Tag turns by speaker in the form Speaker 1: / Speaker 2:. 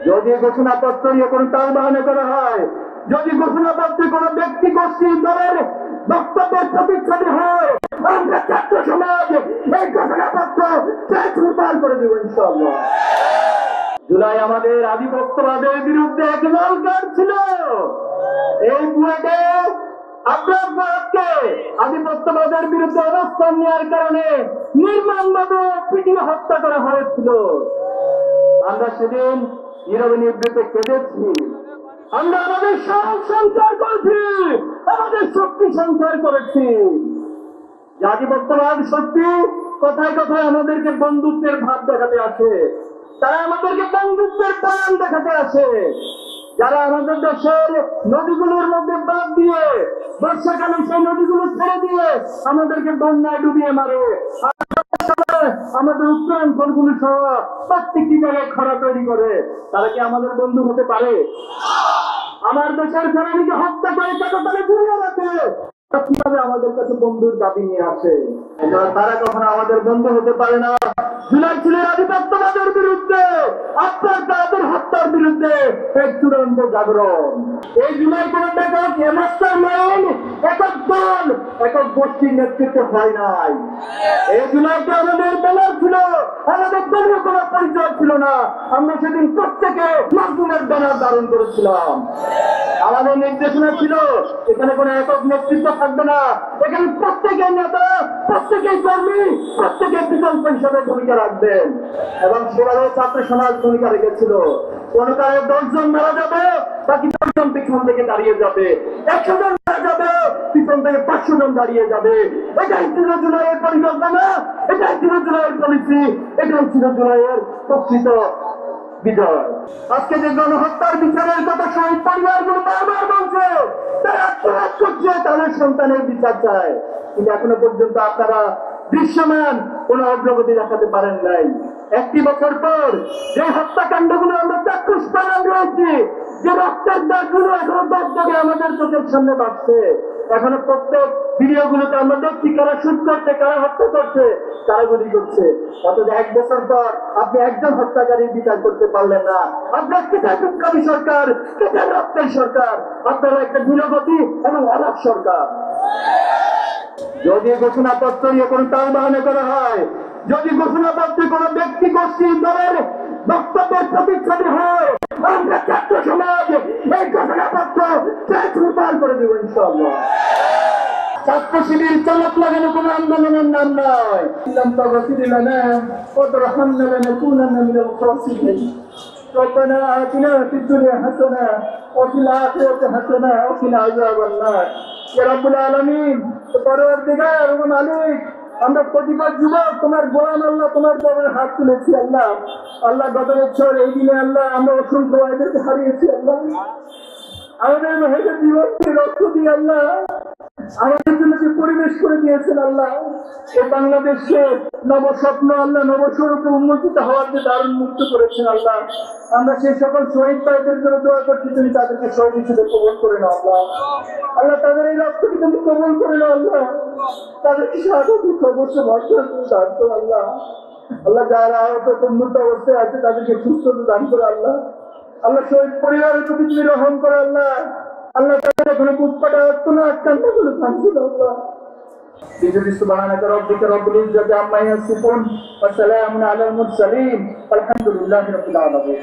Speaker 1: যদি ঘোষণাপত্র নিয়ে কোনো তাল বাহানা করা হয়, যদি ঘোষণাপত্রে কোনো ব্যক্তি গোষ্ঠী দলের বক্তব্যের প্রতিচ্ছবি হয়, আমরা ছাত্র সমাজ এই ঘোষণাপত্র পার করে দেব ইনশাআল্লাহ। জুলাই আমাদের আধিপত্যবাদের বিরুদ্ধে এক লাল কার্ড ছিল। এই বুয়েটে আপনার ভারতকে আধিপত্যবাদের বিরুদ্ধে অবস্থান নেওয়ার কারণে নির্মমভাবে পিটিয়ে হত্যা করা হয়েছিল। আমরা সেদিন নীরবে নিবৃত্তে কেঁদেছি। আমরা আমাদের সাহস সঞ্চার করেছি, আমাদের শক্তি সঞ্চার করেছি। আধিপত্যবাদ শক্তি কথায় কথায় আমাদেরকে বন্ধুত্বের ভাব দেখাতে আসে, তারা আমাদেরকে বন্ধুত্বের প্রাণ দেখাতে আসে। যারা আমাদের দেশের নদীগুলোর মধ্যে বাদ দিয়ে বর্ষাকালে সেই নদীগুলো ছেড়ে দিয়ে আমাদেরকে বন্যায় ডুবিয়ে মারে, আমাদের উত্তরাঞ্চলগুলো সহ প্রত্যেকটি জায়গায় খরা তৈরি করে, তারা কি আমাদের বন্ধু হতে পারে? আমার দেশের ফেরানিকে হত্যা করে তাকে ঘুরিয়ে রাখে, কিভাবে আমাদের কাছে বন্ধুর দাবি নিয়ে আসে? তারা কখনো আমাদের বন্ধু হতে পারে না। জুলাই ছিল আধিপত্যবাদের বিরুদ্ধে, আপনার তাদের হত্যার বিরুদ্ধে এক চূড়ান্ত জাগরণ। এই জুলাই কোন একক দল একক গোষ্ঠীর নেতৃত্বে হয় নাই। এই জুলাইতে আমাদের ব্যানার ছিল, আমাদের দলীয় কোনো পরিচয় ছিল না। আমরা সেদিন প্রত্যেকে নতুনের ব্যানার ধারণ করেছিলাম। আমাদের নির্দেশনা ছিল এখানে কোনো একক নেতৃত্ব থাকবে না, এখানে প্রত্যেকের নেতা, প্রত্যেকের কর্মী, প্রত্যেকের বিকল্প হিসাবে ভূমিকা রাখবেন। এবং সেভাবে ছাত্র সমাজ ভূমিকা রেখেছিল। কোন কারণে 10 জন মারা যাবে, বাকি 10 জন পিছন থেকে দাঁড়িয়ে যাবে, 100 জন মারা যাবে, পিছন থেকে 500 জন দাঁড়িয়ে যাবে। এটাই ছিল জুলাইয়ের পরিকল্পনা, এটাই ছিল জুলাইয়ের পলিসি, এটাই ছিল জুলাইয়ের প্রকৃত বিজয়। আজকে যে গণহত্যার বিচারের কথা শহীদ পরিবারগুলো বারবার বলছে, তারা আত্মঘাত করছে, তাদের সন্তানের বিচার চায়, কিন্তু এখনো পর্যন্ত আপনারা দৃশ্যমান কোন অগ্রগতি দেখাতে পারেন নাই। 1 বছর পর যে হত্যাকাণ্ডগুলো আমরা চাক্ষুষ প্রমাণ রয়েছি, যে রক্তের দাগগুলো এখনো দগদগে আমাদের চোখের সামনে বাড়ছে, এখনো প্রত্যেক ভিডিওগুলোতে আমরা দেখছি কারা শুট করছে, কারা হত্যা করছে, কারা গুলি করছে। অথচ 1 বছর পর আপনি একজন হত্যাকারীর বিচার করতে পারলেন না। আপনার কেটাকুটকারী সরকার, কেটা রক্তের সরকার, আপনারা একটা ধীরগতি এবং অনাথ সরকার। যদি ঘোষণাপত্র নিয়ে কোনো তাল বাহানা করা হয়, যদি ঘোষণাপত্রে কোনো ব্যক্তি গোষ্ঠী দলের বক্তব্যের প্রতিচ্ছবি হয়, আমরা ছাত্র সমাজ এই ঘোষণাপত্র পার করে দেব ইনশাআল্লাহ। ছাত্র শিবির চলক লাগানো কোন আন্দোলনের নাম নয়। ربنا آتنا في الدنيا حسنة وفي الآخرة حسنة وقنا عذاب النار يا رب العالمين। পরওয়ারদিগার ও মালিক, আমরা প্রতিবার যুবক তোমার গোলাম আল্লাহ, তোমার দরবারে হাত তুলেছি আল্লাহ। আল্লাহ গত বছর এই দিনে আল্লাহ আমরা অসংখ্য ভাইদেরকে হারিয়েছি আল্লাহ। আমাদের ভাইদের জীবনকে রক্ত দিয়ে আল্লাহ আমাদের জন্য যে পরিবেশ করে দিয়েছেন আল্লাহ, এই বাংলাদেশকে নবস্বপ্ন আল্লাহ নবস্বরূপে উন্মোচিত হওয়ার যে দারুণ মুক্ত করেছেন আল্লাহ। আমরা সেই সকল শহীদ ভাইদের জন্য দোয়া করছি, তুমি তাদেরকে শহীদ হিসেবে কবুল করে নাও আল্লাহ। আল্লাহ তাদের এই রক্তকে তুমি কবুল করে নাও আল্লাহ, তাদেরকে সাহায্য সর্বোচ্চ ভরসা দান করো আল্লাহ। আল্লাহ যারা আহত বন্ধুত্ব অবস্থায় আছে তাদেরকে সুস্থতা দান করে আল্লাহ। আল্লাহ শহীদ পরিবারের প্রতি তুমি রহম করো আল্লাহ। আল্লাহ তাদের এখনো বুকপাটা আত্মনা আটকান্তগুলো থামছিল আল্লাহ। সুবহানাক রাব্বিকা রাব্বিল ইজ্জাতি আম্মা ইয়াসিফুন ওয়া সালামুন আলাল মুরসালিন আলহামদুলিল্লাহি রাব্বিল আলামিন।